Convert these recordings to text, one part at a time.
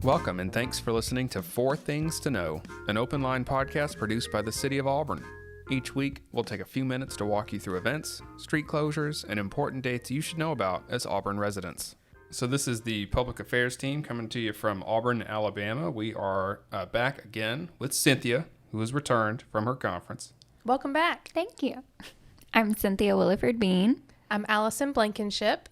Welcome and thanks for listening to Four Things to Know, an open line podcast produced by the City of Auburn. Each week, we'll take a few minutes to walk you through events, street closures, and important dates you should know about as Auburn residents. So this is the Public Affairs team coming to you from Auburn, Alabama. We are back again with Cynthia, who has returned from her conference. Welcome back. Thank you. I'm Cynthia Williford Bean. I'm Allison Blankenship.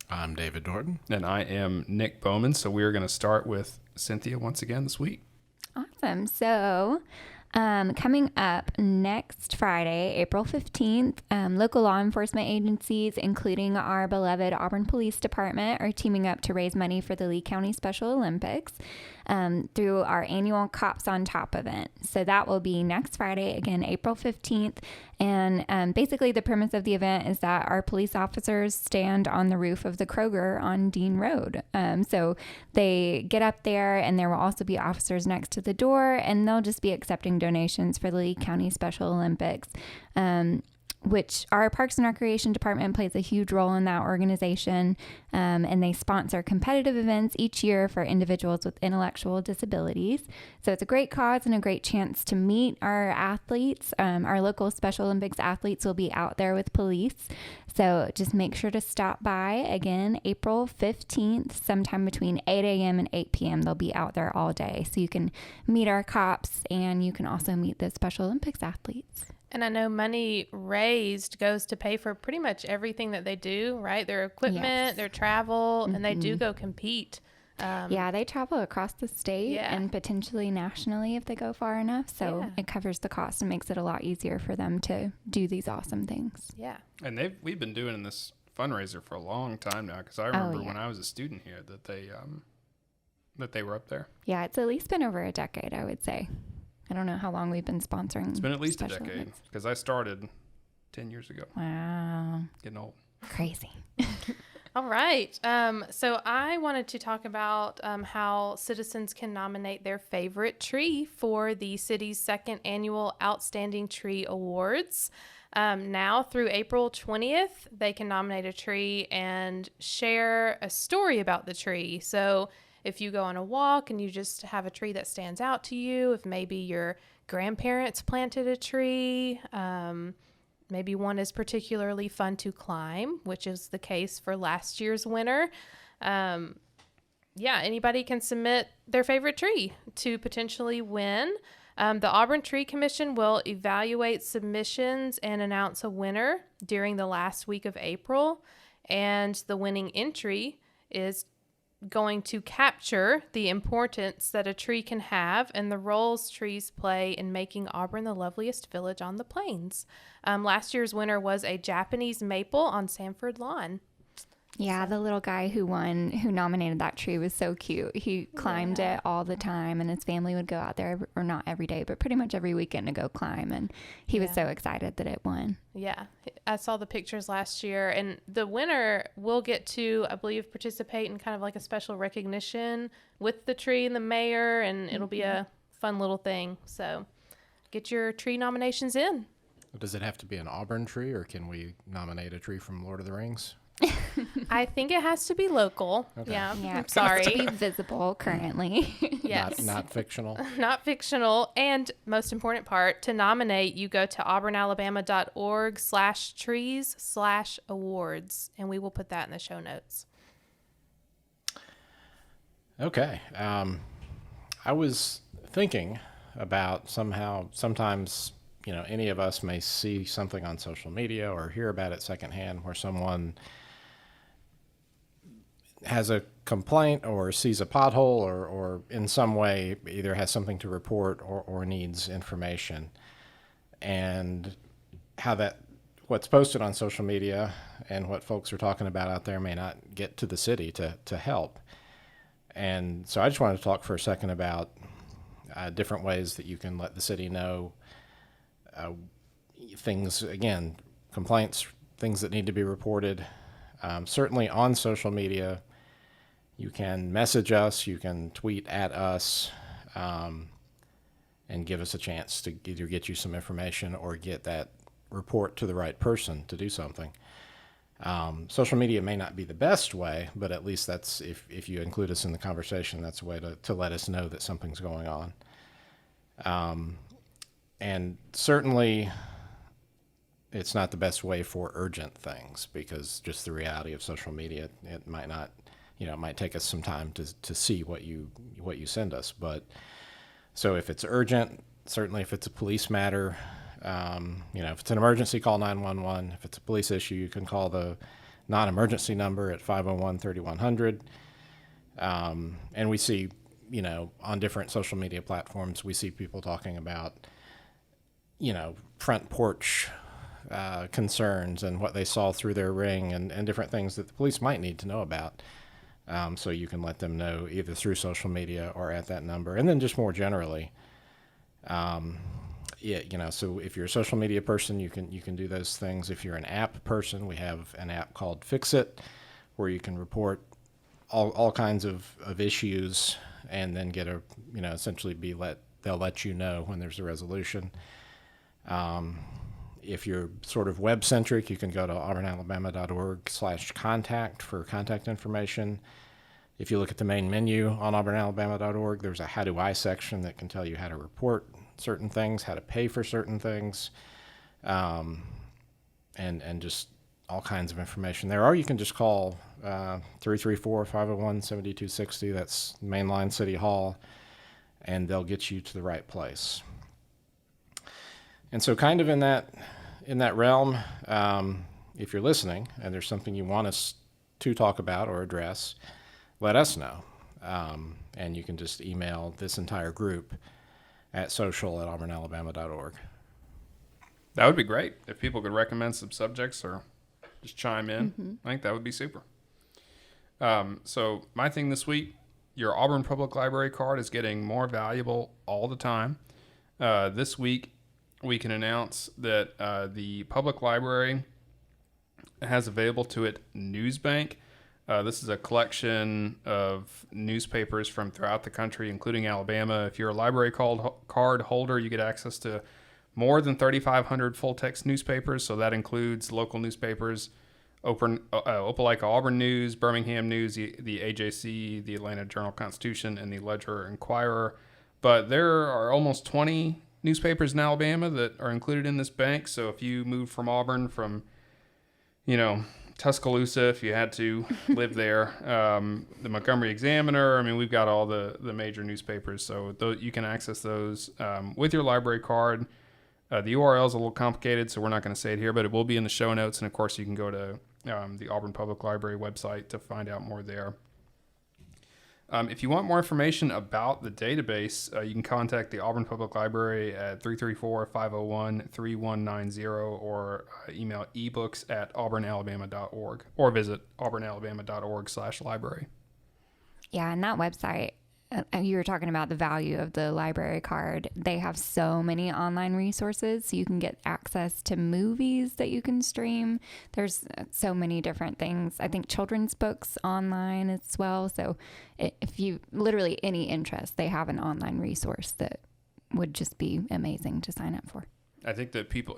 I'm David Norton. And I am Nick Bowman. So we are going to start with Cynthia once again this week. Awesome. So coming up next Friday, April 15th, local law enforcement agencies, including our beloved Auburn Police Department, are teaming up to raise money for the Lee County Special Olympics through our annual Cops on Top event. So that will be next Friday, again, April 15th. And basically the premise of the event is that our police officers stand on the roof of the Kroger on Dean Road. So they get up there, and there will also be officers next to the door, and they'll just be accepting donations for the Lee County Special Olympics, which our Parks and Recreation Department plays a huge role in that organization, and they sponsor competitive events each year for individuals with intellectual disabilities. So it's a great cause and a great chance to meet our athletes. Our local Special Olympics athletes will be out there with police. So just make sure to stop by again, April 15th, sometime between 8 a.m. and 8 p.m. They'll be out there all day. So you can meet our cops, and you can also meet the Special Olympics athletes. And I know money raised goes to pay for pretty much everything that they do, right? Their equipment, Yes. their travel, and they do go compete. Yeah, they travel across the state and potentially nationally if they go far enough. So it covers the cost and makes it a lot easier for them to do these awesome things. Yeah. And we've been doing this fundraiser for a long time now, because I remember when I was a student here that they were up there. Yeah, it's at least been over a decade, I would say. I don't know how long we've been sponsoring. It's been at least a Special decade, Olympics. because I started 10 years ago. Wow. Getting old. Crazy. All right. So I wanted to talk about how citizens can nominate their favorite tree for the city's second annual Outstanding Tree Awards. Now through April 20th, they can nominate a tree and share a story about the tree. So if you go on a walk and you just have a tree that stands out to you, if maybe your grandparents planted a tree, maybe one is particularly fun to climb, which is the case for last year's winner. Anybody can submit their favorite tree to potentially win. The Auburn Tree Commission will evaluate submissions and announce a winner during the last week of April. And the winning entry is going to capture the importance that a tree can have and the roles trees play in making Auburn the loveliest village on the plains. Last year's winner was a Japanese maple on Sanford Lawn. Yeah, the little guy who nominated that tree was so cute. He climbed it all the time, and his family would go out there, or not every day, but pretty much every weekend to go climb. And he was so excited that it won. Yeah, I saw the pictures last year, and the winner will get to, I believe, participate in kind of like a special recognition with the tree and the mayor, and it'll be a fun little thing. So get your tree nominations in. Does it have to be an Auburn tree, or can we nominate a tree from Lord of the Rings? I think it has to be local. Okay. Yeah, I'm It sorry. has to be visible currently. Yes. Not fictional. Not fictional. And most important part, to nominate, you go to auburnalabama.org/trees/awards, and we will put that in the show notes. Okay. I was thinking about sometimes, any of us may see something on social media or hear about it secondhand where someone has a complaint or sees a pothole or in some way either has something to report or needs information, and how what's posted on social media and what folks are talking about out there may not get to the city to help. And so I just wanted to talk for a second about different ways that you can let the city know things, again, complaints, things that need to be reported. Certainly on social media, you can message us, you can tweet at us, and give us a chance to either get you some information or get that report to the right person to do something. Social media may not be the best way, but at least that's, if you include us in the conversation, that's a way to let us know that something's going on. And certainly it's not the best way for urgent things, because just the reality of social media, it might not, it might take us some time to see what you send us. But so if it's urgent, certainly if it's a police matter, if it's an emergency, call 911. If it's a police issue, you can call the non-emergency number at 501-3100. And we see, on different social media platforms, we see people talking about, front porch concerns and what they saw through their ring and different things that the police might need to know about. So you can let them know either through social media or at that number. And then just more generally, so if you're a social media person, you can do those things. If you're an app person, we have an app called Fix It, where you can report all kinds of issues and then get essentially they'll let you know when there's a resolution. If you're sort of web-centric, you can go to auburnalabama.org/contact for contact information. If you look at the main menu on auburnalabama.org, there's a How Do I section that can tell you how to report certain things, how to pay for certain things, and just all kinds of information there. Or you can just call 334-501-7260. That's Mainline City Hall, and they'll get you to the right place. And so kind of in that realm, if you're listening and there's something you want us to talk about or address, let us know. And you can just email this entire group at social@auburnalabama.org. That would be great if people could recommend some subjects or just chime in. Mm-hmm. I think that would be super. So my thing this week, your Auburn Public Library card is getting more valuable all the time. This week, we can announce that the public library has available to it Newsbank. This is a collection of newspapers from throughout the country, including Alabama. If you're a library card holder, you get access to more than 3,500 full-text newspapers. So that includes local newspapers, Opelika Auburn News, Birmingham News, the AJC, the Atlanta Journal-Constitution, and the Ledger Inquirer. But there are almost 20 newspapers in Alabama that are included in this bank. So if you move from Auburn, from, Tuscaloosa, if you had to live there, the Montgomery Examiner, we've got all the major newspapers. So you can access those with your library card. The URL is a little complicated, so we're not going to say it here, but it will be in the show notes. And of course, you can go to the Auburn Public Library website to find out more there. If you want more information about the database, you can contact the Auburn Public Library at 334-501-3190 or email ebooks@auburnalabama.org or visit auburnalabama.org/library. Yeah, and that website, you were talking about the value of the library card. They have so many online resources. So you can get access to movies that you can stream. There's so many different things. I think children's books online as well. So if you literally any interest, they have an online resource that would just be amazing to sign up for. I think that people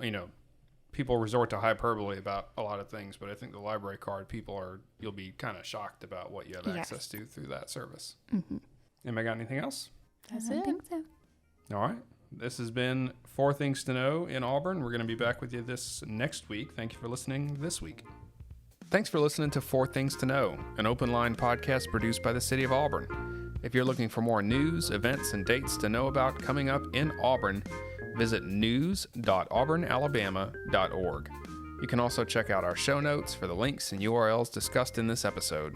resort to hyperbole about a lot of things, but I think the library card, you'll be kind of shocked about what you have access to through that service. Mm-hmm. Anybody got anything else? That's I it. don't think so. All right. This has been 4 Things to Know in Auburn. We're going to be back with you this next week. Thank you for listening this week. Thanks for listening to 4 Things to Know, an open line podcast produced by the City of Auburn. If you're looking for more news, events, and dates to know about coming up in Auburn, visit news.auburnalabama.org. You can also check out our show notes for the links and URLs discussed in this episode.